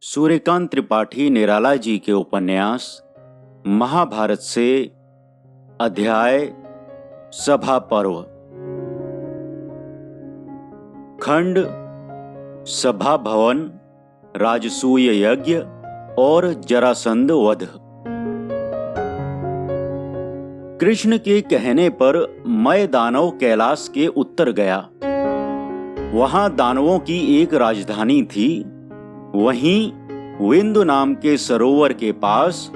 सूर्यकांत त्रिपाठी निराला जी के उपन्यास महाभारत से अध्याय सभा पर्व। खंड सभा भवन, राजसूय यज्ञ और जरासंध वध। कृष्ण के कहने पर मैं दानव कैलाश के उत्तर गया। वहां दानवों की एक राजधानी थी। वहीं विंदु नाम के सरोवर के पास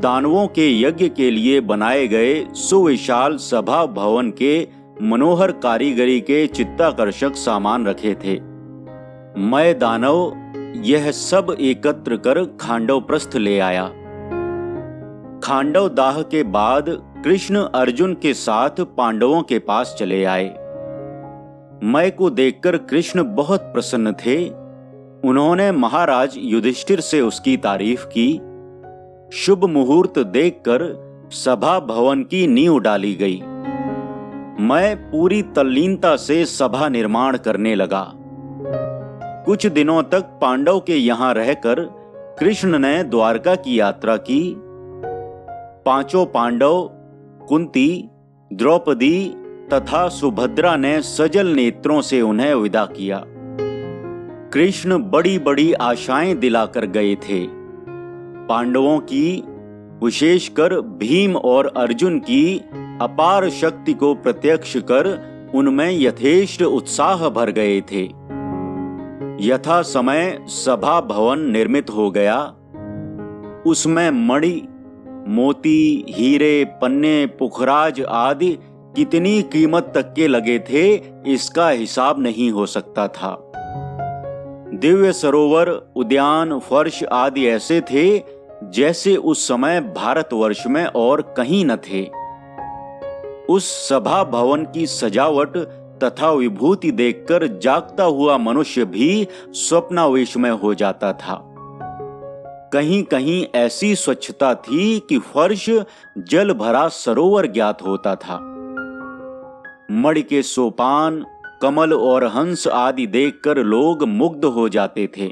दानवों के यज्ञ के लिए बनाए गए सुविशाल सभा भवन के मनोहर कारीगरी के चित्ताकर्षक सामान रखे थे। मैं दानव यह सब एकत्र कर खांडव प्रस्थ ले आया। खांडव दाह के बाद कृष्ण अर्जुन के साथ पांडवों के पास चले आए। मैं को देखकर कृष्ण बहुत प्रसन्न थे। उन्होंने महाराज युधिष्ठिर से उसकी तारीफ की। शुभ मुहूर्त देखकर सभा भवन की नींव डाली गई। मैं पूरी तल्लीनता से सभा निर्माण करने लगा। कुछ दिनों तक पांडव के यहाँ रहकर कृष्ण ने द्वारका की यात्रा की। पांचों पांडव, कुंती, द्रौपदी तथा सुभद्रा ने सजल नेत्रों से उन्हें विदा किया। कृष्ण बड़ी बड़ी आशाएं दिलाकर गए थे। पांडवों की, विशेषकर भीम और अर्जुन की अपार शक्ति को प्रत्यक्ष कर उनमें यथेष्ट उत्साह भर गए थे। यथा समय सभा भवन निर्मित हो गया। उसमें मणि, मोती, हीरे, पन्ने, पुखराज आदि कितनी कीमत तक के लगे थे, इसका हिसाब नहीं हो सकता था। दिव्य सरोवर, उद्यान, फर्श आदि ऐसे थे जैसे उस समय भारतवर्ष में और कहीं न थे। उस सभा भवन की सजावट तथा विभूति देखकर जागता हुआ मनुष्य भी स्वप्नावेश में हो जाता था। कहीं कहीं ऐसी स्वच्छता थी कि फर्श जल भरा सरोवर ज्ञात होता था। मणि के सोपान, कमल और हंस आदि देखकर लोग मुग्ध हो जाते थे।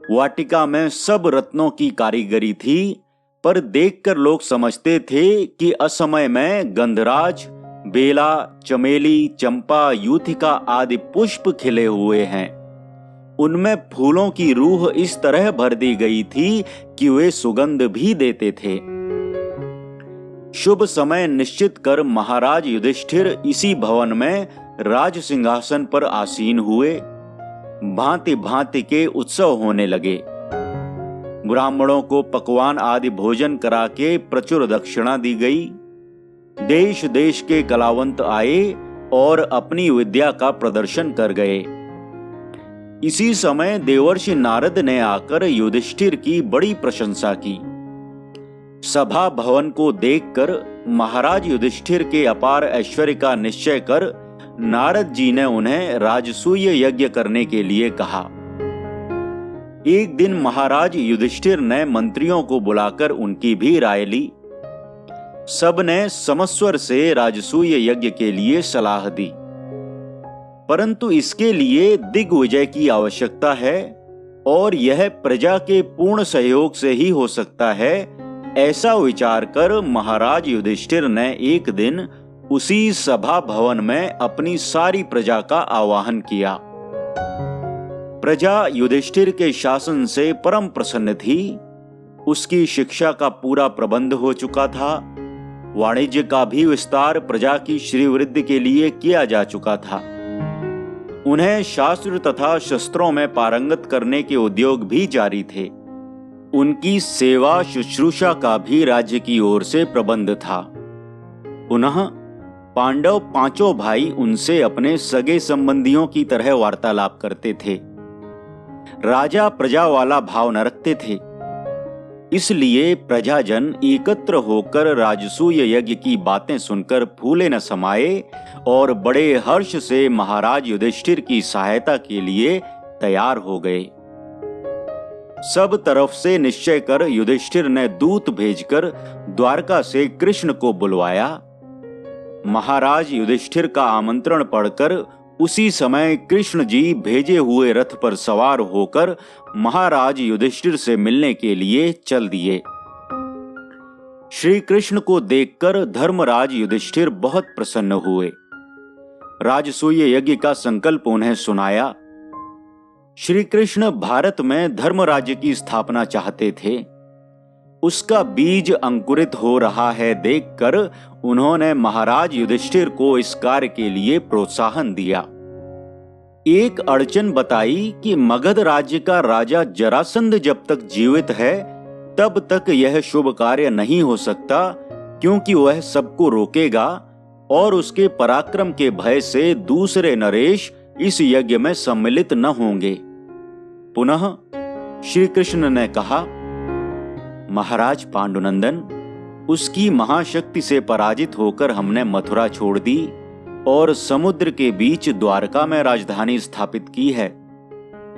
वाटिका में सब रत्नों की कारीगरी थी, पर देखकर लोग समझते थे कि असमय में गंधराज, बेला, चमेली, चंपा, यूथिका आदि पुष्प खिले हुए हैं। उनमें फूलों की रूह इस तरह भर दी गई थी कि वे सुगंध भी देते थे। शुभ समय निश्चित कर महाराज युधिष्ठिर इसी भवन में राज सिंहासन पर आसीन हुए। भांति भांति के उत्सव होने लगे। ब्राह्मणों को पकवान आदि भोजन करा के प्रचुर दक्षिणा दी गई। देश देश के कलावंत आए और अपनी विद्या का प्रदर्शन कर गए। इसी समय देवर्षि नारद ने आकर युधिष्ठिर की बड़ी प्रशंसा की। सभा भवन को देखकर महाराज युधिष्ठिर के अपार ऐश्वर्य का निश्चय कर नारद जी ने उन्हें राजसूय यज्ञ करने के लिए कहा। एक दिन महाराज युधिष्ठिर ने मंत्रियों को बुलाकर उनकी भी राय ली। सबने समस्वर से राजसूय यज्ञ के लिए सलाह दी, परंतु इसके लिए दिग्विजय की आवश्यकता है और यह प्रजा के पूर्ण सहयोग से ही हो सकता है। ऐसा विचार कर महाराज युधिष्ठिर ने एक दिन उसी सभा भवन में अपनी सारी प्रजा का आवाहन किया। प्रजा युधिष्ठिर के शासन से परम प्रसन्न थी। उसकी शिक्षा का पूरा प्रबंध हो चुका था। वाणिज्य का भी विस्तार प्रजा की श्रीवृद्धि के लिए किया जा चुका था। उन्हें शास्त्र तथा शस्त्रों में पारंगत करने के उद्योग भी जारी थे। उनकी सेवा शुश्रूषा का भी राज्य की ओर से प्रबंध था। पुनः पांडव पांचों भाई उनसे अपने सगे संबंधियों की तरह वार्तालाप करते थे। राजा प्रजा वाला भाव न रखते थे। इसलिए प्रजाजन एकत्र होकर राजसूय यज्ञ की बातें सुनकर फूले न समाये और बड़े हर्ष से महाराज युधिष्ठिर की सहायता के लिए तैयार हो गए। सब तरफ से निश्चय कर युधिष्ठिर ने दूत भेजकर द्वारका से कृष्ण को बुलवाया। महाराज युधिष्ठिर का आमंत्रण पढ़कर उसी समय कृष्ण जी भेजे हुए रथ पर सवार होकर महाराज युधिष्ठिर से मिलने के लिए चल दिए। श्री कृष्ण को देखकर धर्मराज युधिष्ठिर बहुत प्रसन्न हुए। राजसूय यज्ञ का संकल्प उन्हें सुनाया। श्री कृष्ण भारत में धर्म राज्य की स्थापना चाहते थे। उसका बीज अंकुरित हो रहा है देखकर उन्होंने महाराज युधिष्ठिर को इस कार्य के लिए प्रोत्साहन दिया। एक अड़चन बताई कि मगध राज्य का राजा जरासंध जब तक जीवित है तब तक यह शुभ कार्य नहीं हो सकता, क्योंकि वह सबको रोकेगा और उसके पराक्रम के भय से दूसरे नरेश इस यज्ञ में सम्मिलित न होंगे। पुनः श्री कृष्ण ने कहा, महाराज पांडुनंदन, उसकी महाशक्ति से पराजित होकर हमने मथुरा छोड़ दी और समुद्र के बीच द्वारका में राजधानी स्थापित की है।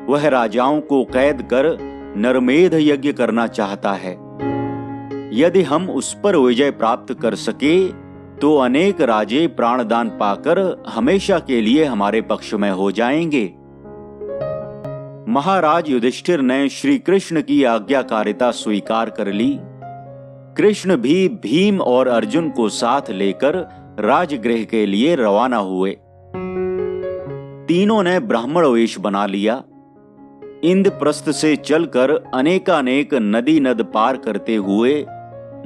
वह राजाओं को कैद कर नरमेध यज्ञ करना चाहता है। यदि हम उस पर विजय प्राप्त कर सके तो अनेक राजे प्राणदान पाकर हमेशा के लिए हमारे पक्ष में हो जाएंगे। महाराज युधिष्ठिर ने श्री कृष्ण की आज्ञाकारिता स्वीकार कर ली। कृष्ण भी भीम और अर्जुन को साथ लेकर राजगृह के लिए रवाना हुए। तीनों ने ब्राह्मण वेश बना लिया। इंद्रप्रस्थ से चलकर अनेकानेक नदी नद पार करते हुए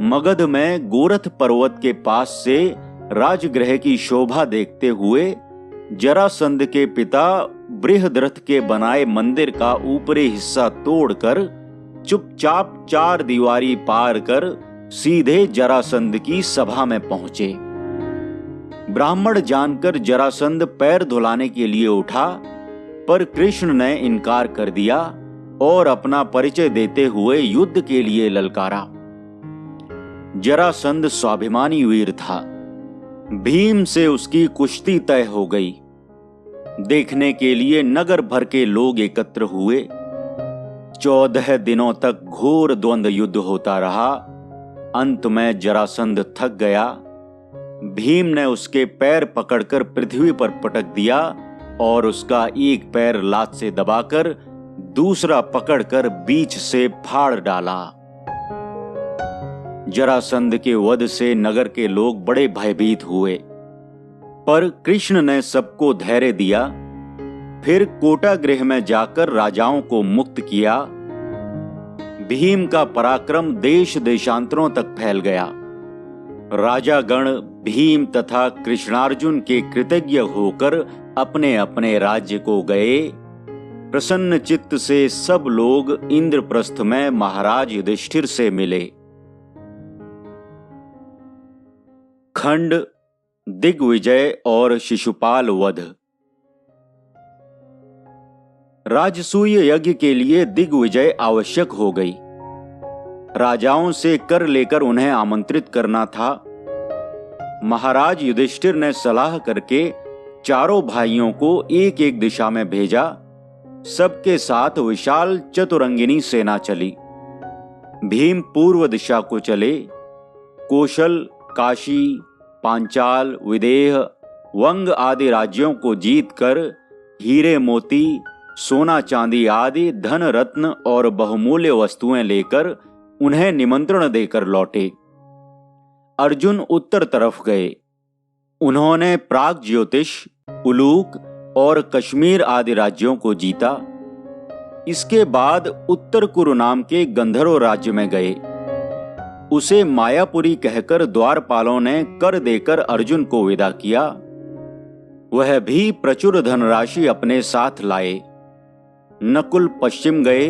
मगध में गोरथ पर्वत के पास से राजगृह की शोभा देखते हुए जरासंध के पिता बृहद्रथ के बनाए मंदिर का ऊपरी हिस्सा तोड़कर चुपचाप 4 दीवारी पार कर सीधे जरासंध की सभा में पहुंचे। ब्राह्मण जानकर जरासंध पैर धुलाने के लिए उठा, पर कृष्ण ने इनकार कर दिया और अपना परिचय देते हुए युद्ध के लिए ललकारा। जरासंध स्वाभिमानी वीर था। भीम से उसकी कुश्ती तय हो गई। देखने के लिए नगर भर के लोग एकत्र हुए। 14 दिनों तक घोर द्वंद्व युद्ध होता रहा। अंत में जरासंध थक गया। भीम ने उसके पैर पकड़कर पृथ्वी पर पटक दिया और उसका एक पैर लात से दबाकर दूसरा पकड़कर बीच से फाड़ डाला। जरासंध के वध से नगर के लोग बड़े भयभीत हुए, पर कृष्ण ने सबको धैर्य दिया। फिर कोटागृह में जाकर राजाओं को मुक्त किया। भीम का पराक्रम देश देशांतरों तक फैल गया। राजागण भीम तथा कृष्णार्जुन के कृतज्ञ होकर अपने अपने राज्य को गए। प्रसन्न चित्त से सब लोग इंद्रप्रस्थ में महाराज युधिष्ठिर से मिले। खंड दिग्विजय और शिशुपाल वध। राजसूय यज्ञ के लिए दिग्विजय आवश्यक हो गई। राजाओं से कर लेकर उन्हें आमंत्रित करना था। महाराज युधिष्ठिर ने सलाह करके चारों भाइयों को एक एक दिशा में भेजा। सबके साथ विशाल चतुरंगिनी सेना चली। भीम पूर्व दिशा को चले। कौशल, काशी, पांचाल, विदेह, वंग आदि राज्यों को जीतकर हीरे मोती, सोना चांदी आदि धन रत्न और बहुमूल्य वस्तुएं लेकर उन्हें निमंत्रण देकर लौटे। अर्जुन उत्तर तरफ गए। उन्होंने प्रागज्योतिष, उलूक और कश्मीर आदि राज्यों को जीता। इसके बाद उत्तर कुरु नाम के गंधर्व राज्य में गए। उसे मायापुरी कहकर द्वारपालों ने कर देकर अर्जुन को विदा किया। वह भी प्रचुर धनराशि अपने साथ लाए। नकुल पश्चिम गए।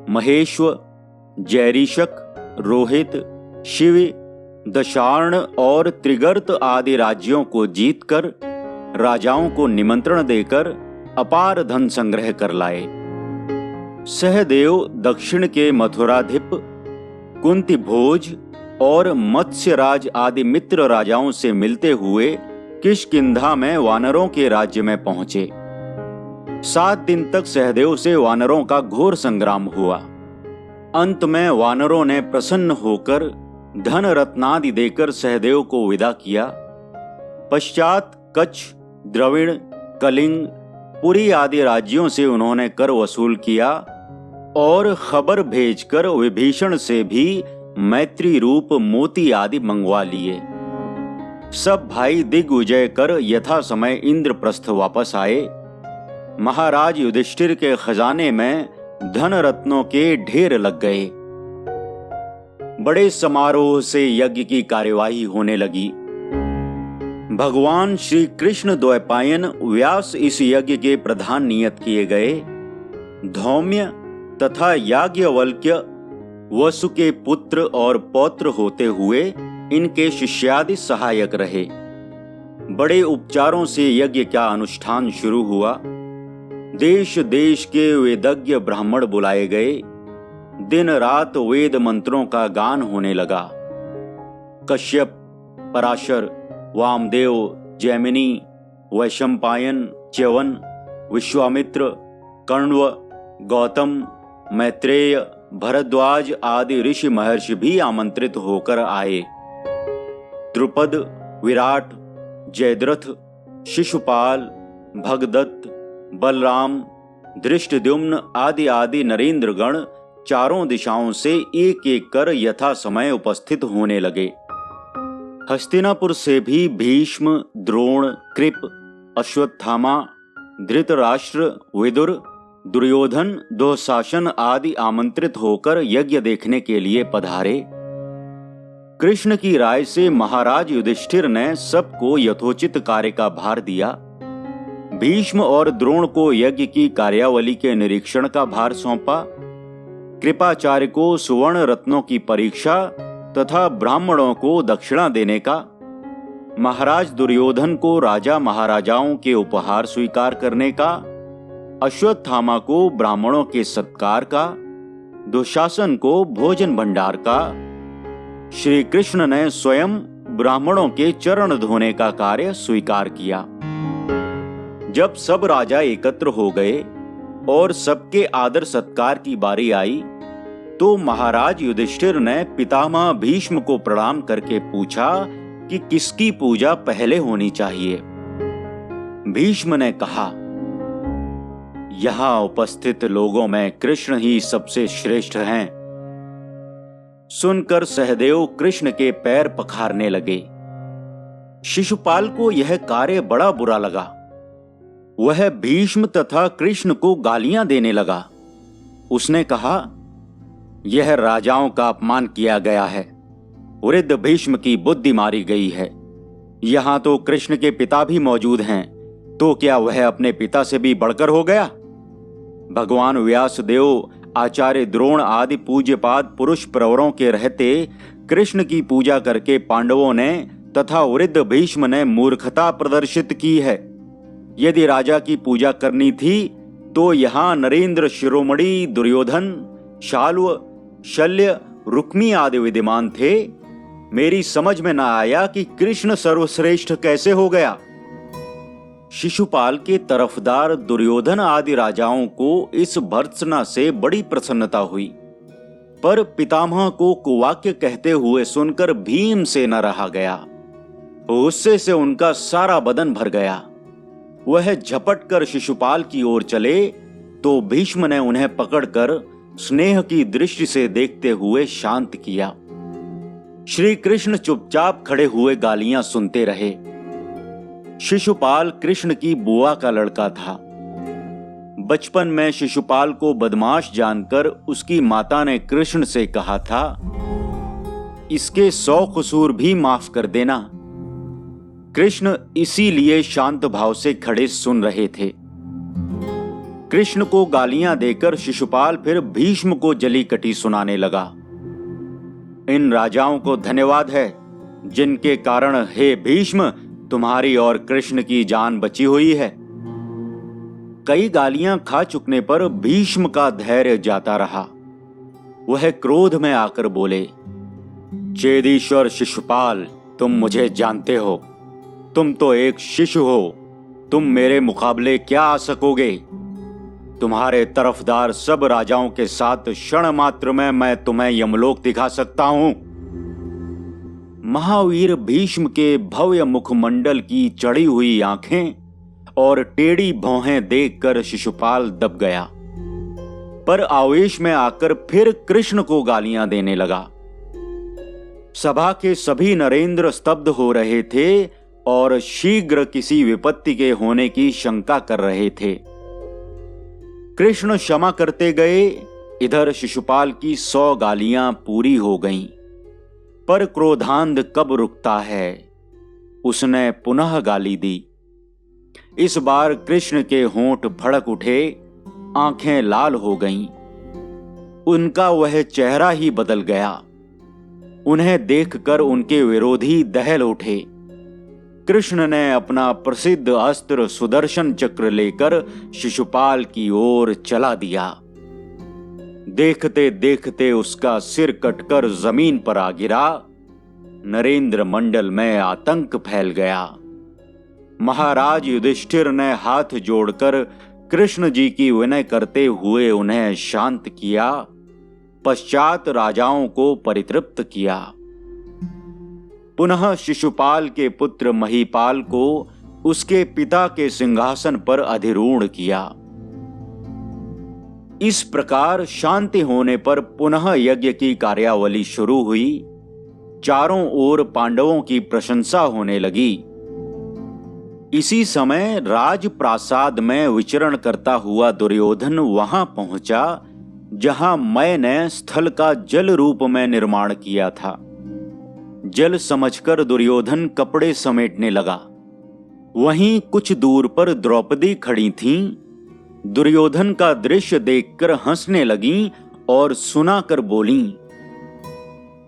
महेश्वर, जैरिशक, रोहित, शिव, दशार्ण और त्रिगर्त आदि राज्यों को जीतकर राजाओं को निमंत्रण देकर अपार धन संग्रह कर लाए। सहदेव दक्षिण के मथुराधिप, कुंती भोज और मत्स्यराज आदि मित्र राजाओं से मिलते हुए किष्किंधा में वानरों के राज्य में पहुंचे। 7 दिन तक सहदेव से वानरों का घोर संग्राम हुआ। अंत में वानरों ने प्रसन्न होकर धन रत्नादि देकर सहदेव को विदा किया। पश्चात कच्छ, द्रविण, कलिंग, पुरी आदि राज्यों से उन्होंने कर वसूल किया और खबर भेजकर विभीषण से भी मैत्री रूप मोती आदि मंगवा लिए। सब भाई दिग्विजय कर यथा समय इंद्रप्रस्थ वापस आए। महाराज युधिष्ठिर के खजाने में धन रत्नों के ढेर लग गए। बड़े समारोह से यज्ञ की कार्यवाही होने लगी। भगवान श्री कृष्ण द्वैपायन व्यास इस यज्ञ के प्रधान नियत किए गए। धौम्य तथा याज्ञवल्क्य वसु के पुत्र और पौत्र होते हुए इनके शिष्यादि सहायक रहे। बड़े उपचारों से यज्ञ का अनुष्ठान शुरू हुआ। देश देश के वेदज्ञ ब्राह्मण बुलाए गए। दिन रात वेद मंत्रों का गान होने लगा। कश्यप, पराशर, वामदेव, जैमिनी, वैशंपायन, च्यवन, विश्वामित्र, कण्व, गौतम, मैत्रेय, भरद्वाज आदि ऋषि महर्षि भी आमंत्रित होकर आए। द्रुपद, विराट, जयद्रथ, शिशुपाल, भगदत्त, बलराम, धृष्टद्युम्न आदि नरेंद्रगण चारों दिशाओं से एक एक कर यथा समय उपस्थित होने लगे। हस्तिनापुर से भी भीष्म, द्रोण, कृप, अश्वत्थामा, धृतराष्ट्र, विदुर, दुर्योधन, दुःशासन आदि आमंत्रित होकर यज्ञ देखने के लिए पधारे। कृष्ण की राय से महाराज युधिष्ठिर ने सबको यथोचित कार्य का भार दिया। भीष्म और द्रोण को यज्ञ की कार्यावली के निरीक्षण का भार सौंपा। कृपाचार्य को सुवर्ण रत्नों की परीक्षा तथा ब्राह्मणों को दक्षिणा देने का, महाराज दुर्योधन को राजा महाराजाओं के उपहार स्वीकार करने का, अश्वत्थामा को ब्राह्मणों के सत्कार का, दुशासन को भोजन भंडार का, श्री कृष्ण ने स्वयं ब्राह्मणों के चरण धोने का कार्य स्वीकार किया। जब सब राजा एकत्र हो गए और सबके आदर सत्कार की बारी आई तो महाराज युधिष्ठिर ने पितामह भीष्म को प्रणाम करके पूछा कि किसकी पूजा पहले होनी चाहिए। भीष्म ने कहा, यहां उपस्थित लोगों में कृष्ण ही सबसे श्रेष्ठ हैं। सुनकर सहदेव कृष्ण के पैर पखारने लगे। शिशुपाल को यह कार्य बड़ा बुरा लगा। वह भीष्म तथा कृष्ण को गालियां देने लगा। उसने कहा, यह राजाओं का अपमान किया गया है। वृद्ध भीष्म की बुद्धि मारी गई है। यहां तो कृष्ण के पिता भी मौजूद हैं, तो क्या वह अपने पिता से भी बढ़कर हो गया? भगवान व्यासदेव, आचार्य द्रोण आदि पूज्यपाद पुरुष प्रवरों के रहते कृष्ण की पूजा करके पांडवों ने तथा वृद्ध भीष्म ने मूर्खता प्रदर्शित की है। यदि राजा की पूजा करनी थी तो यहाँ नरेंद्र, शिरोमणि, दुर्योधन, शाल्व, शल्य, रुक्मी आदि विद्यमान थे। मेरी समझ में न आया कि कृष्ण सर्वश्रेष्ठ कैसे हो गया। शिशुपाल के तरफदार दुर्योधन आदि राजाओं को इस भर्त्सना से बड़ी प्रसन्नता हुई, पर पितामह को कुवाक्य कहते हुए सुनकर भीम से न रहा गया। गुस्से से उनका सारा बदन भर गया। वह झपट कर शिशुपाल की ओर चले तो भीष्म ने उन्हें पकड़कर स्नेह की दृष्टि से देखते हुए शांत किया। श्री कृष्ण चुपचाप खड़े हुए गालियां सुनते रहे। शिशुपाल कृष्ण की बुआ का लड़का था। बचपन में शिशुपाल को बदमाश जानकर उसकी माता ने कृष्ण से कहा था, इसके 100 कसूर भी माफ कर देना। कृष्ण इसीलिए शांत भाव से खड़े सुन रहे थे। कृष्ण को गालियां देकर शिशुपाल फिर भीष्म को जली कटी सुनाने लगा। इन राजाओं को धन्यवाद है जिनके कारण हे भीष्म तुम्हारी और कृष्ण की जान बची हुई है। कई गालियां खा चुकने पर भीष्म का धैर्य जाता रहा। वह क्रोध में आकर बोले, चेदीश्वर शिशुपाल, तुम मुझे जानते हो। तुम तो एक शिशु हो। तुम मेरे मुकाबले क्या आ सकोगे? तुम्हारे तरफदार सब राजाओं के साथ क्षण मात्र में मैं तुम्हें यमलोक दिखा सकता हूं। महावीर भीष्म के भव्य मुखमंडल की चढ़ी हुई आंखें और टेढ़ी भौहें देखकर शिशुपाल दब गया, पर आवेश में आकर फिर कृष्ण को गालियां देने लगा। सभा के सभी नरेंद्र स्तब्ध हो रहे थे और शीघ्र किसी विपत्ति के होने की शंका कर रहे थे। कृष्ण क्षमा करते गए। इधर शिशुपाल की 100 गालियां पूरी हो गईं, पर क्रोधांध कब रुकता है, उसने पुनः गाली दी। इस बार कृष्ण के होंठ भड़क उठे, आंखें लाल हो गईं। उनका वह चेहरा ही बदल गया। उन्हें देखकर उनके विरोधी दहल उठे। कृष्ण ने अपना प्रसिद्ध अस्त्र सुदर्शन चक्र लेकर शिशुपाल की ओर चला दिया। देखते देखते उसका सिर कटकर जमीन पर आ गिरा। नरेंद्र मंडल में आतंक फैल गया। महाराज युधिष्ठिर ने हाथ जोड़कर कृष्ण जी की विनय करते हुए उन्हें शांत किया, पश्चात राजाओं को परितृप्त किया। पुनः शिशुपाल के पुत्र महीपाल को उसके पिता के सिंहासन पर अधिरूढ़ किया। इस प्रकार शांति होने पर पुनः यज्ञ की कार्यावली शुरू हुई। चारों ओर पांडवों की प्रशंसा होने लगी। इसी समय राजप्रासाद में विचरण करता हुआ दुर्योधन वहां पहुंचा जहां मैं ने स्थल का जल रूप में निर्माण किया था। जल समझकर दुर्योधन कपड़े समेटने लगा। वहीं कुछ दूर पर द्रौपदी खड़ी थीं। दुर्योधन का दृश्य देखकर हंसने लगीं और सुनाकर बोलीं,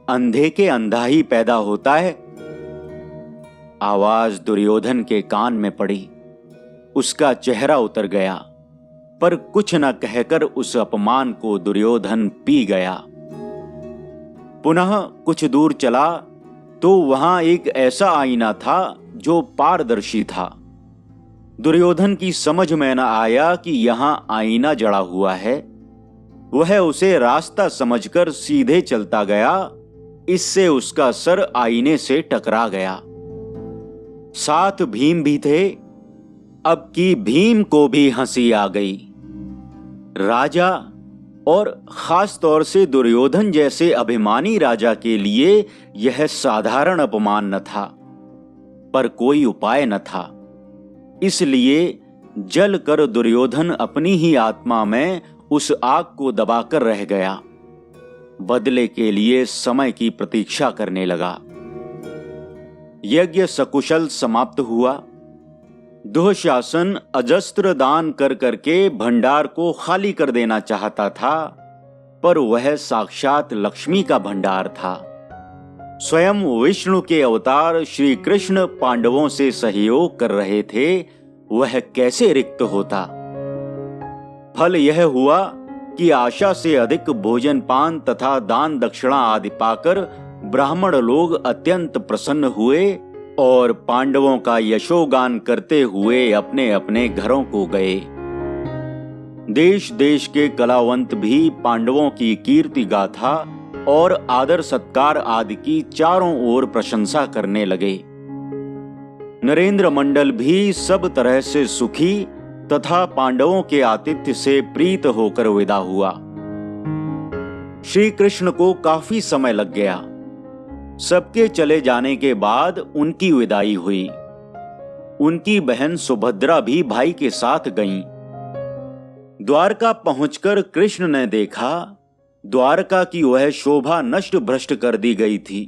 अंधे के अंधा ही पैदा होता है। आवाज दुर्योधन के कान में पड़ी। उसका चेहरा उतर गया, पर कुछ न कहकर उस अपमान को दुर्योधन पी गया। पुनः कुछ दूर चला तो वहां एक ऐसा आईना था जो पारदर्शी था। दुर्योधन की समझ में न आया कि यहां आईना जड़ा हुआ है। वह उसे रास्ता समझकर सीधे चलता गया। इससे उसका सर आईने से टकरा गया। साथ भीम भी थे। अब की भीम को भी हंसी आ गई। राजा और खास तौर से दुर्योधन जैसे अभिमानी राजा के लिए यह साधारण अपमान न था, पर कोई उपाय न था। इसलिए जल कर दुर्योधन अपनी ही आत्मा में उस आग को दबाकर रह गया। बदले के लिए समय की प्रतीक्षा करने लगा। यज्ञ सकुशल समाप्त हुआ। दुःशासन अजस्त्र दान कर करके भंडार को खाली कर देना चाहता था, पर वह साक्षात लक्ष्मी का भंडार था। स्वयं विष्णु के अवतार श्री कृष्ण पांडवों से सहयोग कर रहे थे, वह कैसे रिक्त होता। फल यह हुआ कि आशा से अधिक भोजन पान तथा दान दक्षिणा आदि पाकर ब्राह्मण लोग अत्यंत प्रसन्न हुए और पांडवों का यशोगान करते हुए अपने अपने घरों को गए। देश देश के कलावंत भी पांडवों की कीर्ति गाथा और आदर सत्कार आदि की चारों ओर प्रशंसा करने लगे। नरेंद्र मंडल भी सब तरह से सुखी तथा पांडवों के आतिथ्य से प्रीत होकर विदा हुआ। श्री कृष्ण को काफी समय लग गया। सबके चले जाने के बाद उनकी विदाई हुई। उनकी बहन सुभद्रा भी भाई के साथ गईं। द्वारका पहुंचकर कृष्ण ने देखा द्वारका की वह शोभा नष्ट भ्रष्ट कर दी गई थी।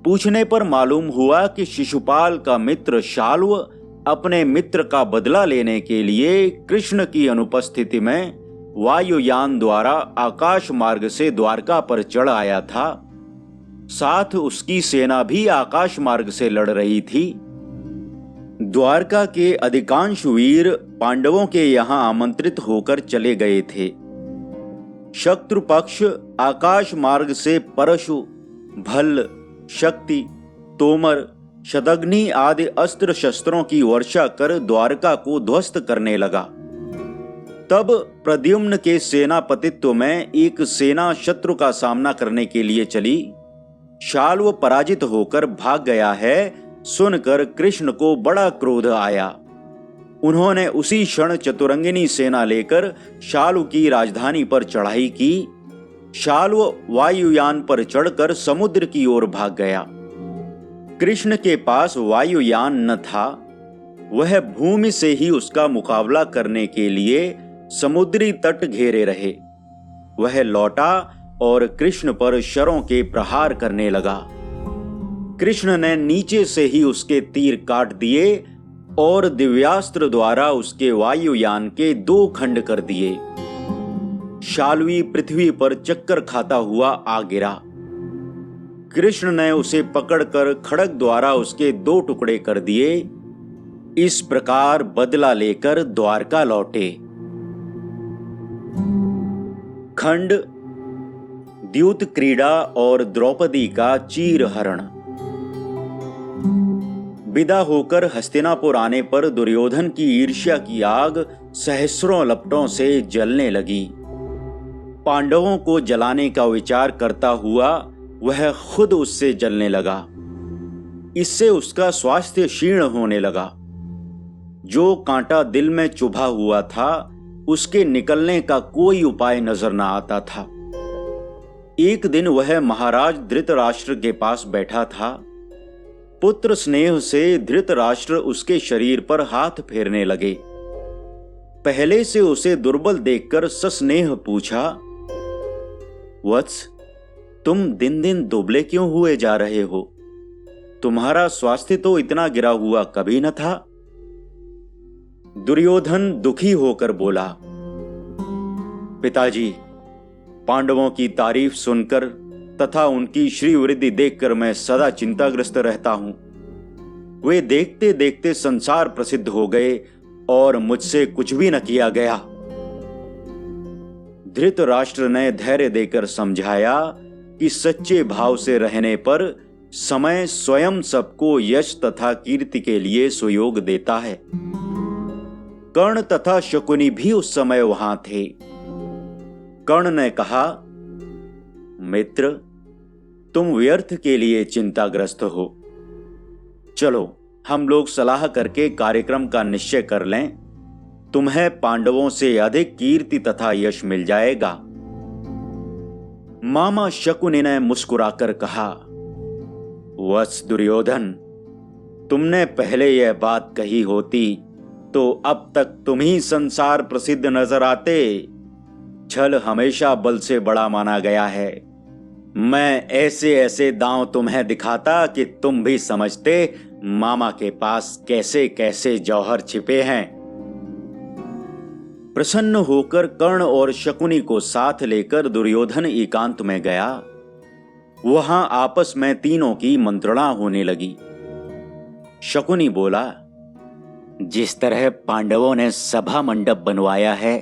पूछने पर मालूम हुआ कि शिशुपाल का मित्र शाल्व अपने मित्र का बदला लेने के लिए कृष्ण की अनुपस्थिति में वायुयान द्वारा आकाश मार्ग से द्वारका पर चढ़ आया था। साथ उसकी सेना भी आकाश मार्ग से लड़ रही थी। द्वारका के अधिकांश वीर पांडवों के यहां आमंत्रित होकर चले गए थे। शत्रु पक्ष आकाश मार्ग से परशु, भल्ल, शक्ति, तोमर, शतग्नि आदि अस्त्र शस्त्रों की वर्षा कर द्वारका को ध्वस्त करने लगा। तब प्रद्युम्न के सेनापतित्व में एक सेना शत्रु का सामना करने के लिए चली। शाल्व पराजित होकर भाग गया है सुनकर कृष्ण को बड़ा क्रोध आया। उन्होंने उसी क्षण चतुरंगिनी सेना लेकर शाल्व की राजधानी पर चढ़ाई की। शाल्व वायुयान पर चढ़कर समुद्र की ओर भाग गया। कृष्ण के पास वायुयान न था। वह भूमि से ही उसका मुकाबला करने के लिए समुद्री तट घेरे रहे। वह लौटा और कृष्ण पर शरों के प्रहार करने लगा। कृष्ण ने नीचे से ही उसके तीर काट दिए और दिव्यास्त्र द्वारा उसके वायुयान के 2 खंड कर दिए। शाल्वी पृथ्वी पर चक्कर खाता हुआ आ गिरा। कृष्ण ने उसे पकड़कर खड्ग द्वारा उसके 2 टुकड़े कर दिए। इस प्रकार बदला लेकर द्वारका लौटे। खंड द्यूत क्रीड़ा और द्रौपदी का चीरहरण। विदा होकर हस्तिनापुर आने पर दुर्योधन की ईर्ष्या की आग सहस्रों लपटों से जलने लगी। पांडवों को जलाने का विचार करता हुआ वह खुद उससे जलने लगा। इससे उसका स्वास्थ्य क्षीण होने लगा। जो कांटा दिल में चुभा हुआ था उसके निकलने का कोई उपाय नजर न आता था। एक दिन वह महाराज धृतराष्ट्र के पास बैठा था। पुत्र स्नेह से धृतराष्ट्र उसके शरीर पर हाथ फेरने लगे। पहले से उसे दुर्बल देखकर सस्नेह पूछा, वत्स, तुम दिन दिन दुबले क्यों हुए जा रहे हो? तुम्हारा स्वास्थ्य तो इतना गिरा हुआ कभी न था। दुर्योधन दुखी होकर बोला, पिताजी, पांडवों की तारीफ सुनकर तथा उनकी श्रीवृद्धि देखकर मैं सदा चिंताग्रस्त रहता हूं। वे देखते देखते संसार प्रसिद्ध हो गए और मुझसे कुछ भी न किया गया। धृतराष्ट्र ने धैर्य देकर समझाया कि सच्चे भाव से रहने पर समय स्वयं सबको यश तथा कीर्ति के लिए सुयोग देता है। कर्ण तथा शकुनी भी उस समय वहां थे। कर्ण ने कहा, मित्र, तुम व्यर्थ के लिए चिंताग्रस्त हो। चलो हम लोग सलाह करके कार्यक्रम का निश्चय कर लें। तुम्हें पांडवों से अधिक कीर्ति तथा यश मिल जाएगा। मामा शकुनि ने मुस्कुराकर कहा, वत्स दुर्योधन, तुमने पहले यह बात कही होती तो अब तक तुम ही संसार प्रसिद्ध नजर आते। छल हमेशा बल से बड़ा माना गया है। मैं ऐसे ऐसे दांव तुम्हें दिखाता कि तुम भी समझते मामा के पास कैसे कैसे जौहर छिपे हैं। प्रसन्न होकर कर्ण और शकुनी को साथ लेकर दुर्योधन एकांत में गया। वहां आपस में तीनों की मंत्रणा होने लगी। शकुनी बोला, जिस तरह पांडवों ने सभा मंडप बनवाया है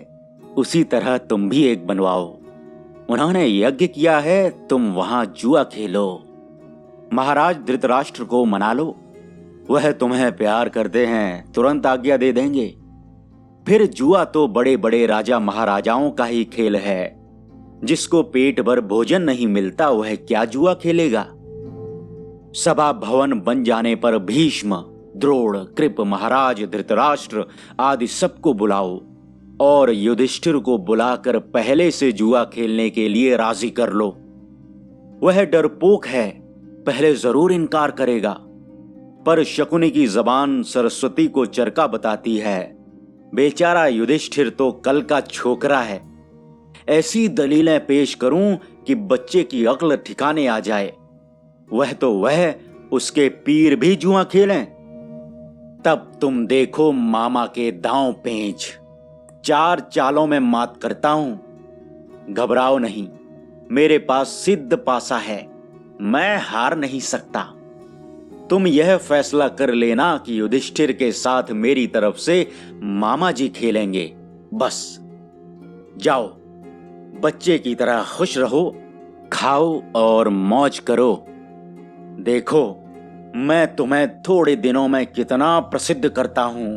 उसी तरह तुम भी एक बनवाओ। उन्होंने यज्ञ किया है, तुम वहां जुआ खेलो। महाराज धृतराष्ट्र को मना लो। वह तुम्हें प्यार करते हैं, तुरंत आज्ञा दे देंगे। फिर जुआ तो बड़े बड़े राजा महाराजाओं का ही खेल है। जिसको पेट भर भोजन नहीं मिलता वह क्या जुआ खेलेगा। सभा भवन बन जाने पर भीष्म, द्रोण, कृप, महाराज धृतराष्ट्र आदि सबको बुलाओ और युधिष्ठिर को बुलाकर पहले से जुआ खेलने के लिए राजी कर लो। वह डरपोक है, पहले जरूर इनकार करेगा। पर शकुनी की जबान सरस्वती को चरका बताती है। बेचारा युधिष्ठिर तो कल का छोकरा है। ऐसी दलीलें पेश करूं कि बच्चे की अक्ल ठिकाने आ जाए। वह उसके पीर भी जुआ खेलें। तब तुम देखो मामा के दांव पेंच। 4 चालों में मात करता हूं। घबराओ नहीं, मेरे पास सिद्ध पासा है, मैं हार नहीं सकता। तुम यह फैसला कर लेना कि युधिष्ठिर के साथ मेरी तरफ से मामा जी खेलेंगे। बस जाओ, बच्चे की तरह खुश रहो, खाओ और मौज करो। देखो मैं तुम्हें थोड़े दिनों में कितना प्रसिद्ध करता हूं।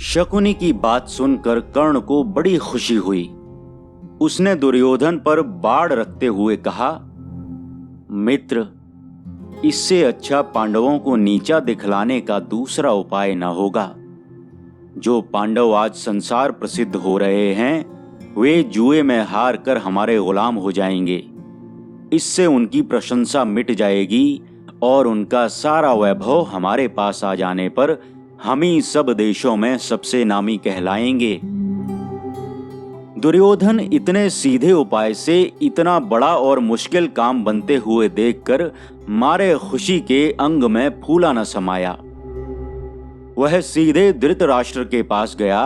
शकुनी की बात सुनकर कर्ण को बड़ी खुशी हुई। उसने दुर्योधन पर बाढ़ रखते हुए कहा, मित्र, इससे अच्छा पांडवों को नीचा दिखलाने का दूसरा उपाय न होगा। जो पांडव आज संसार प्रसिद्ध हो रहे हैं, वे जुए में हार कर हमारे गुलाम हो जाएंगे। इससे उनकी प्रशंसा मिट जाएगी और उनका सारा वैभव हमारे पास आ जाने पर हम ही सब देशों में सबसे नामी कहलाएंगे। दुर्योधन इतने सीधे उपाय से इतना बड़ा और मुश्किल काम बनते हुए देखकर मारे खुशी के अंग में फूला न समाया। वह सीधे धृतराष्ट्र के पास गया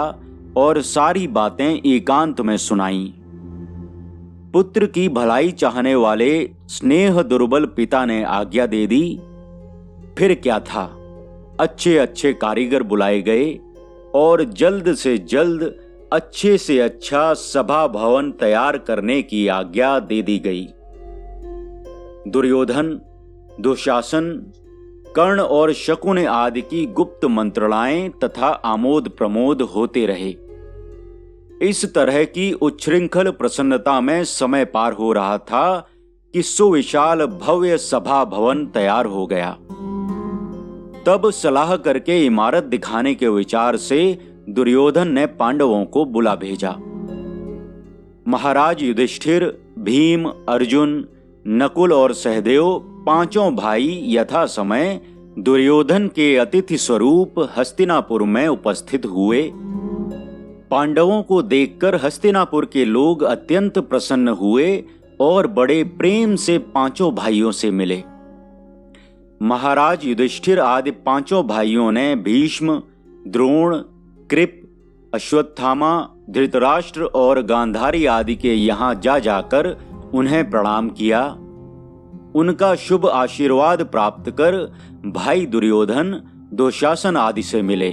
और सारी बातें एकांत में सुनाईं। पुत्र की भलाई चाहने वाले स्नेह दुर्बल पिता ने आज्ञा दे दी। फिर क्या था, अच्छे अच्छे कारीगर बुलाए गए और जल्द से जल्द अच्छे से अच्छा सभा भवन तैयार करने की आज्ञा दे दी गई। दुर्योधन, दुशासन, कर्ण और शकुन आदि की गुप्त मंत्रणाएं तथा आमोद प्रमोद होते रहे। इस तरह की उच्छृंखल प्रसन्नता में समय पार हो रहा था कि सुविशाल भव्य सभा भवन तैयार हो गया। तब सलाह करके इमारत दिखाने के विचार से दुर्योधन ने पांडवों को बुला भेजा। महाराज युधिष्ठिर, भीम, अर्जुन, नकुल और सहदेव पांचों भाई यथा समय दुर्योधन के अतिथि स्वरूप हस्तिनापुर में उपस्थित हुए। पांडवों को देखकर हस्तिनापुर के लोग अत्यंत प्रसन्न हुए और बड़े प्रेम से पांचों भाइयों से मिले। महाराज युधिष्ठिर आदि पांचों भाइयों ने भीष्म, द्रोण, कृप, अश्वत्थामा, धृतराष्ट्र और गांधारी आदि के यहाँ जा जाकर उन्हें प्रणाम किया। उनका शुभ आशीर्वाद प्राप्त कर भाई दुर्योधन, दुशासन आदि से मिले।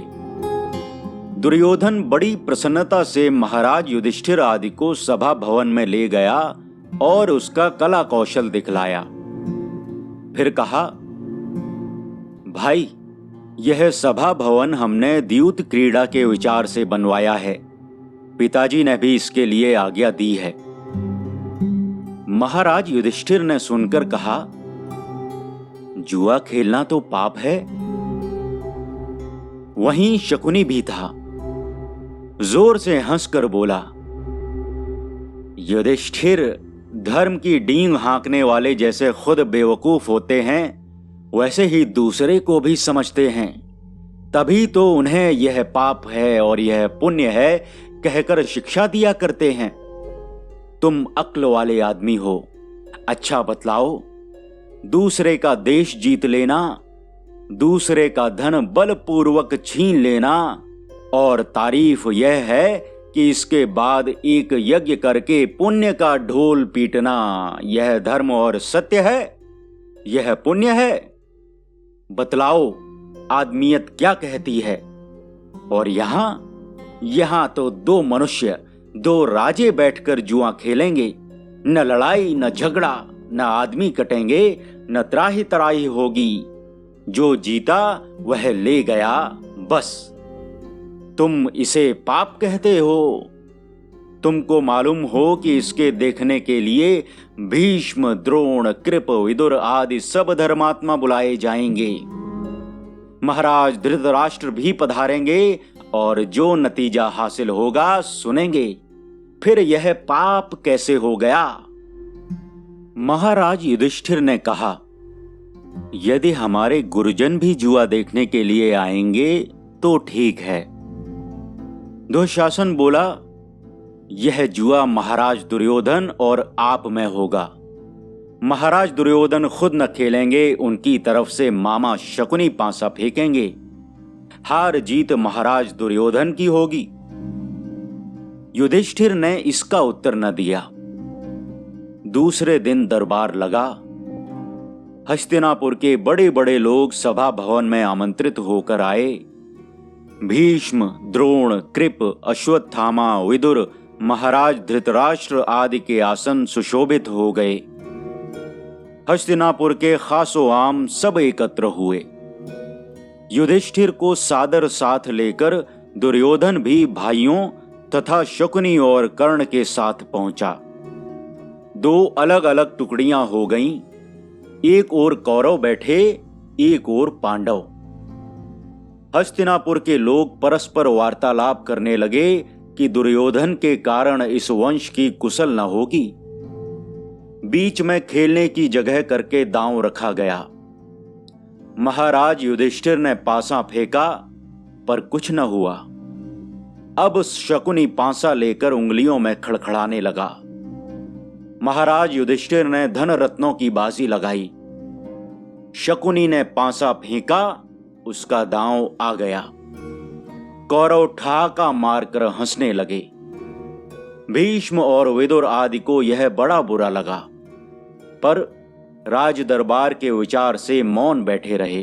दुर्योधन बड़ी प्रसन्नता से महाराज युधिष्ठिर आदि को सभा भवन में ले गया और उसका कला कौशल दिखलाया। फिर कहा, भाई, यह सभा भवन हमने द्यूत क्रीड़ा के विचार से बनवाया है। पिताजी ने भी इसके लिए आज्ञा दी है। महाराज युधिष्ठिर ने सुनकर कहा, जुआ खेलना तो पाप है। वहीं शकुनी भी था। जोर से हंसकर बोला, युधिष्ठिर, धर्म की डींग हाँकने वाले जैसे खुद बेवकूफ होते हैं, वैसे ही दूसरे को भी समझते हैं। तभी तो उन्हें यह पाप है और यह पुण्य है कहकर शिक्षा दिया करते हैं। तुम अक्ल वाले आदमी हो। अच्छा बतलाओ, दूसरे का देश जीत लेना, दूसरे का धन बलपूर्वक छीन लेना और तारीफ यह है कि इसके बाद एक यज्ञ करके पुण्य का ढोल पीटना, यह धर्म और सत्य है? यह पुण्य है? बतलाओ, आदमियत क्या कहती है? और यहां तो दो मनुष्य, दो राजे बैठकर जुआ खेलेंगे। न लड़ाई, न झगड़ा, न आदमी कटेंगे, न त्राही तराही होगी। जो जीता वह ले गया, बस। तुम इसे पाप कहते हो? तुमको मालूम हो कि इसके देखने के लिए भीष्म, द्रोण, कृप, विदुर आदि सब धर्मात्मा बुलाए जाएंगे। महाराज धृतराष्ट्र भी पधारेंगे और जो नतीजा हासिल होगा सुनेंगे। फिर यह पाप कैसे हो गया? महाराज युधिष्ठिर ने कहा, यदि हमारे गुरुजन भी जुआ देखने के लिए आएंगे तो ठीक है। दुशासन बोला, यह जुआ महाराज दुर्योधन और आप में होगा। महाराज दुर्योधन खुद न खेलेंगे, उनकी तरफ से मामा शकुनी पांसा फेंकेंगे। हार जीत महाराज दुर्योधन की होगी। युधिष्ठिर ने इसका उत्तर न दिया। दूसरे दिन दरबार लगा। हस्तिनापुर के बड़े बड़े लोग सभा भवन में आमंत्रित होकर आए। भीष्म, द्रोण, कृप, अश्वत्थामा, विदुर, महाराज धृतराष्ट्र आदि के आसन सुशोभित हो गए। हस्तिनापुर के खासो आम सब एकत्र हुए। युधिष्ठिर को सादर साथ लेकर दुर्योधन भी भाइयों तथा शकुनी और कर्ण के साथ पहुंचा। दो अलग अलग टुकड़ियां हो गईं। एक ओर कौरव बैठे, एक ओर पांडव। हस्तिनापुर के लोग परस्पर वार्तालाप करने लगे कि दुर्योधन के कारण इस वंश की कुशल न होगी। बीच में खेलने की जगह करके दांव रखा गया। महाराज युधिष्ठिर ने पासा फेंका पर कुछ न हुआ। अब शकुनी पासा लेकर उंगलियों में खड़खड़ाने लगा। महाराज युधिष्ठिर ने धन रत्नों की बाजी लगाई। शकुनी ने पासा फेंका, उसका दांव आ गया। कौरव ठहाका मारकर हंसने लगे। भीष्म और विदुर आदि को यह बड़ा बुरा लगा, पर राज दरबार के विचार से मौन बैठे रहे।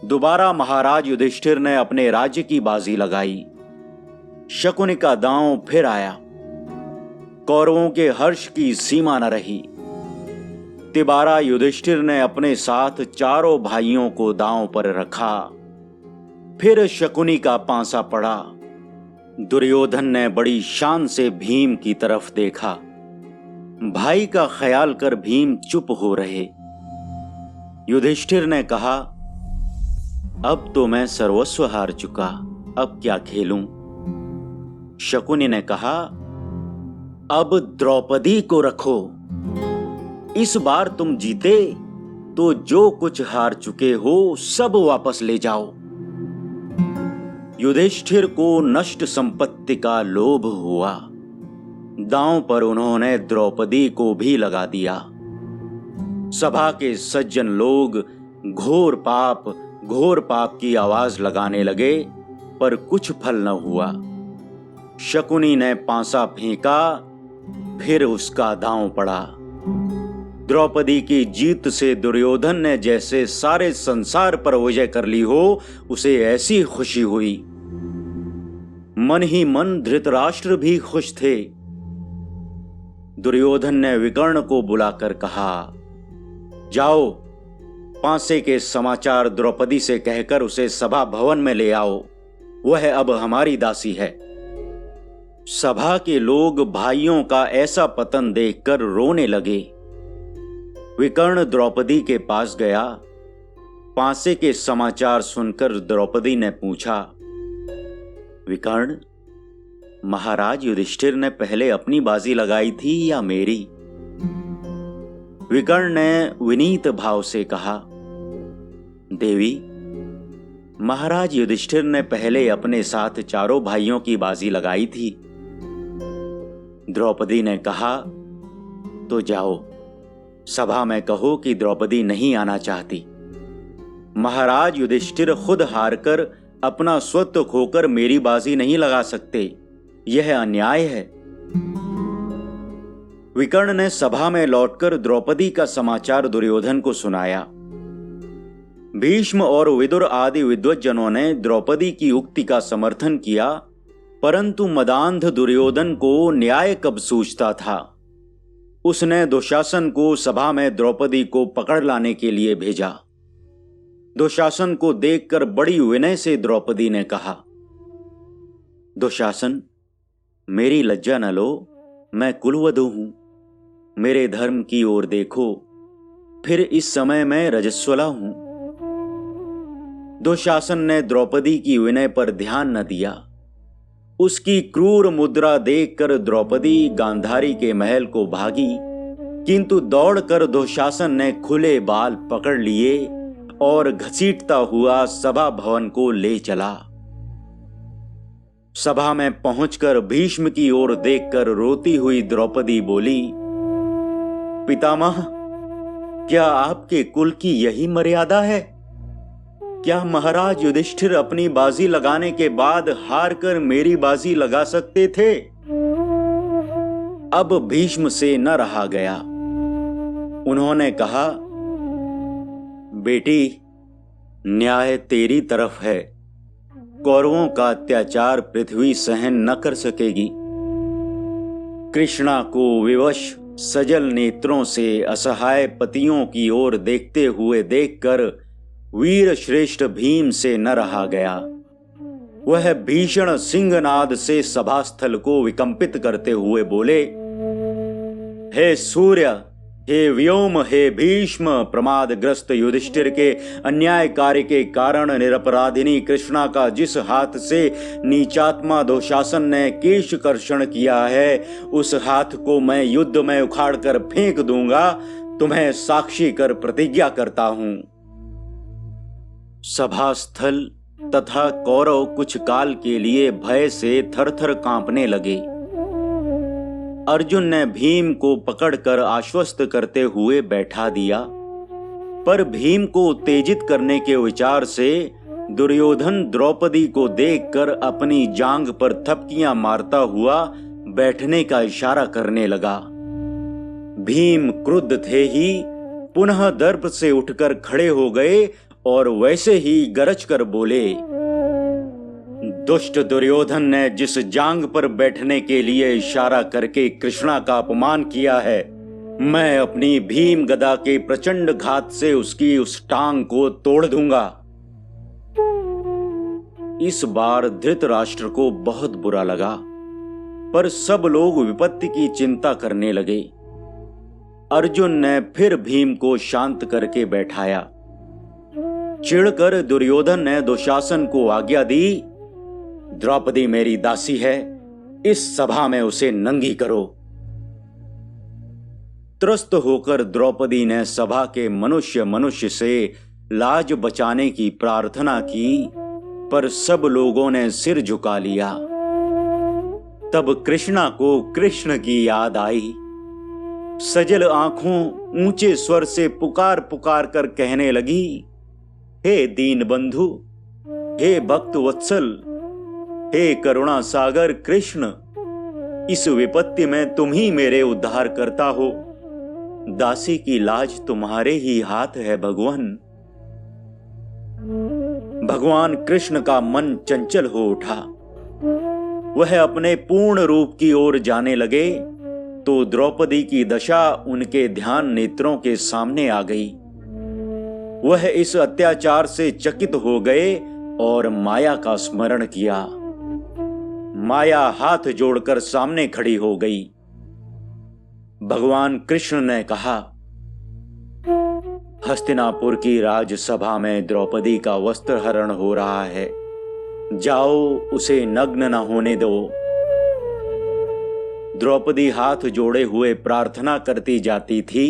दोबारा महाराज युधिष्ठिर ने अपने राज्य की बाजी लगाई। शकुनी का दांव फिर आया। कौरवों के हर्ष की सीमा न रही। तिबारा युधिष्ठिर ने अपने साथ चारों भाइयों को दांव पर रखा। फिर शकुनी का पांसा पड़ा। दुर्योधन ने बड़ी शान से भीम की तरफ देखा। भाई का ख्याल कर भीम चुप हो रहे। युधिष्ठिर ने कहा, अब तो मैं सर्वस्व हार चुका, अब क्या खेलूं? शकुनी ने कहा, अब द्रौपदी को रखो। इस बार तुम जीते तो जो कुछ हार चुके हो सब वापस ले जाओ। युधिष्ठिर को नष्ट संपत्ति का लोभ हुआ। दांव पर उन्होंने द्रौपदी को भी लगा दिया। सभा के सज्जन लोग घोर पाप की आवाज लगाने लगे, पर कुछ फल न हुआ। शकुनी ने पांसा फेंका, फिर उसका दांव पड़ा। द्रौपदी की जीत से दुर्योधन ने जैसे सारे संसार पर विजय कर ली हो, उसे ऐसी खुशी हुई। मन ही मन धृतराष्ट्र भी खुश थे। दुर्योधन ने विकर्ण को बुलाकर कहा, जाओ, पांसे के समाचार द्रौपदी से कहकर उसे सभा भवन में ले आओ। वह अब हमारी दासी है। सभा के लोग भाइयों का ऐसा पतन देखकर रोने लगे। विकर्ण द्रौपदी के पास गया। पांसे के समाचार सुनकर द्रौपदी ने पूछा, विकर्ण, महाराज युधिष्ठिर ने पहले अपनी बाजी लगाई थी या मेरी? विकर्ण ने विनीत भाव से कहा, देवी, महाराज युधिष्ठिर ने पहले अपने साथ चारों भाइयों की बाजी लगाई थी। द्रौपदी ने कहा, तो जाओ, सभा में कहो कि द्रौपदी नहीं आना चाहती। महाराज युधिष्ठिर खुद हारकर अपना स्वत्व खोकर मेरी बाजी नहीं लगा सकते, यह अन्याय है। विकर्ण ने सभा में लौटकर द्रौपदी का समाचार दुर्योधन को सुनाया। भीष्म और विदुर आदि विद्वज्जनों ने द्रौपदी की उक्ति का समर्थन किया, परंतु मदांध दुर्योधन को न्याय कब सूझता था। उसने दुशासन को सभा में द्रौपदी को पकड़ लाने के लिए भेजा। दुशासन को देखकर बड़ी विनय से द्रौपदी ने कहा, दुशासन, मेरी लज्जा न लो, मैं कुलवधू हूं। मेरे धर्म की ओर देखो, फिर इस समय मैं रजस्वला हूं। दुशासन ने द्रौपदी की विनय पर ध्यान न दिया। उसकी क्रूर मुद्रा देखकर द्रौपदी गांधारी के महल को भागी, किंतु दौड़कर दुशासन ने खुले बाल पकड़ लिए और घसीटता हुआ सभा भवन को ले चला। सभा में पहुंचकर भीष्म की ओर देखकर रोती हुई द्रौपदी बोली, पितामह, क्या आपके कुल की यही मर्यादा है? क्या महाराज युधिष्ठिर अपनी बाजी लगाने के बाद हार कर मेरी बाजी लगा सकते थे? अब भीष्म से न रहा गया। उन्होंने कहा, बेटी, न्याय तेरी तरफ है। कौरवों का अत्याचार पृथ्वी सहन न कर सकेगी। कृष्णा को विवश सजल नेत्रों से असहाय पतियों की ओर देखते हुए देखकर वीर श्रेष्ठ भीम से न रहा गया। वह भीषण सिंहनाद से सभास्थल को विकंपित करते हुए बोले, हे सूर्य, हे व्योम, हे भीष्म, प्रमादग्रस्त युधिष्ठिर के अन्याय कार्य के कारण निरपराधिनी कृष्णा का जिस हाथ से नीचात्मा दुशासन ने केश कर्षण किया है, उस हाथ को मैं युद्ध में उखाड़कर फेंक दूंगा। तुम्हें साक्षी कर प्रतिज्ञा करता हूं। सभास्थल तथा कौरव कुछ काल के लिए भय से थरथर कांपने लगे। अर्जुन ने भीम को पकड़कर आश्वस्त करते हुए बैठा दिया, पर भीम को उत्तेजित करने के विचार से दुर्योधन द्रौपदी को देखकर अपनी जांघ पर थपकियां मारता हुआ बैठने का इशारा करने लगा। भीम क्रुद्ध थे ही पुनः दर्प से उठकर खड़े हो गए और वैसे ही गरज कर बोले, दुष्ट दुर्योधन ने जिस जांघ पर बैठने के लिए इशारा करके कृष्णा का अपमान किया है, मैं अपनी भीम गदा के प्रचंड घात से उसकी उस टांग को तोड़ दूंगा। इस बार धृतराष्ट्र को बहुत बुरा लगा, पर सब लोग विपत्ति की चिंता करने लगे। अर्जुन ने फिर भीम को शांत करके बैठाया। चिढ़कर दुर्योधन ने दुशासन को आज्ञा दी, द्रौपदी मेरी दासी है, इस सभा में उसे नंगी करो। त्रस्त होकर द्रौपदी ने सभा के मनुष्य से लाज बचाने की प्रार्थना की, पर सब लोगों ने सिर झुका लिया। तब कृष्णा को कृष्ण की याद आई। सजल आंखों ऊंचे स्वर से पुकार पुकार कर कहने लगी, हे दीन बंधु, हे भक्त वत्सल, हे करुणा सागर कृष्ण, इस विपत्ति में तुम ही मेरे उद्धार करता हो। दासी की लाज तुम्हारे ही हाथ है भगवान। भगवान कृष्ण का मन चंचल हो उठा। वह अपने पूर्ण रूप की ओर जाने लगे तो द्रौपदी की दशा उनके ध्यान नेत्रों के सामने आ गई। वह इस अत्याचार से चकित हो गए और माया का स्मरण किया। माया हाथ जोड़कर सामने खड़ी हो गई। भगवान कृष्ण ने कहा, हस्तिनापुर की राजसभा में द्रौपदी का वस्त्र हरण हो रहा है, जाओ उसे नग्न न होने दो। द्रौपदी हाथ जोड़े हुए प्रार्थना करती जाती थी।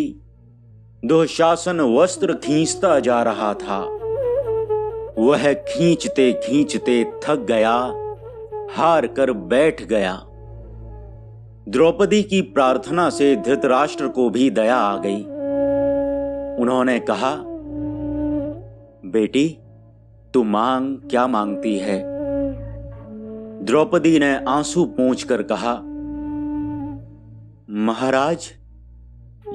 दुशासन वस्त्र खींचता जा रहा था। वह खींचते खींचते थक गया, हार कर बैठ गया। द्रौपदी की प्रार्थना से धृतराष्ट्र को भी दया आ गई। उन्होंने कहा, बेटी तू मांग, क्या मांगती है? द्रौपदी ने आंसू पोंछकर कहा, महाराज,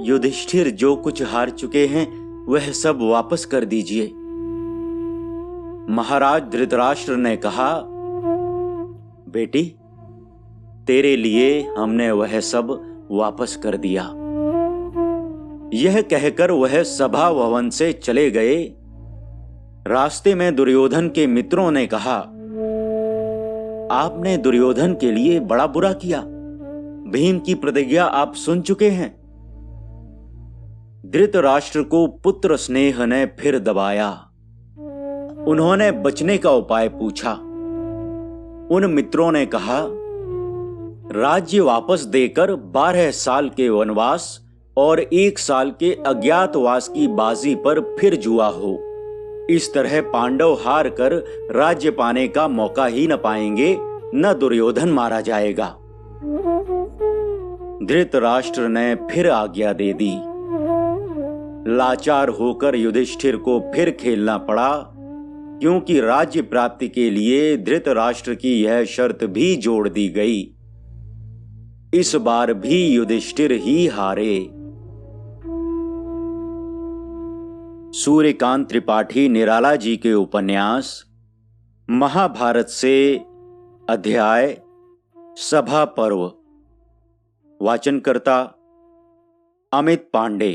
युधिष्ठिर जो कुछ हार चुके हैं वह सब वापस कर दीजिए। महाराज धृतराष्ट्र ने कहा, बेटी तेरे लिए हमने वह सब वापस कर दिया। यह कहकर वह सभा भवन से चले गए। रास्ते में दुर्योधन के मित्रों ने कहा, आपने दुर्योधन के लिए बड़ा बुरा किया। भीम की प्रतिज्ञा आप सुन चुके हैं। धृतराष्ट्र को पुत्र स्नेह ने फिर दबाया। उन्होंने बचने का उपाय पूछा। उन मित्रों ने कहा, राज्य वापस देकर 12 साल के वनवास और 1 साल के अज्ञातवास की बाजी पर फिर जुआ हो। इस तरह पांडव हार कर राज्य पाने का मौका ही न पाएंगे, न दुर्योधन मारा जाएगा। धृतराष्ट्र ने फिर आज्ञा दे दी। लाचार होकर युधिष्ठिर को फिर खेलना पड़ा, क्योंकि राज्य प्राप्ति के लिए धृतराष्ट्र की यह शर्त भी जोड़ दी गई। इस बार भी युधिष्ठिर ही हारे। सूर्यकांत त्रिपाठी निराला जी के उपन्यास महाभारत से अध्याय सभा पर्व। वाचनकर्ता अमित पांडे।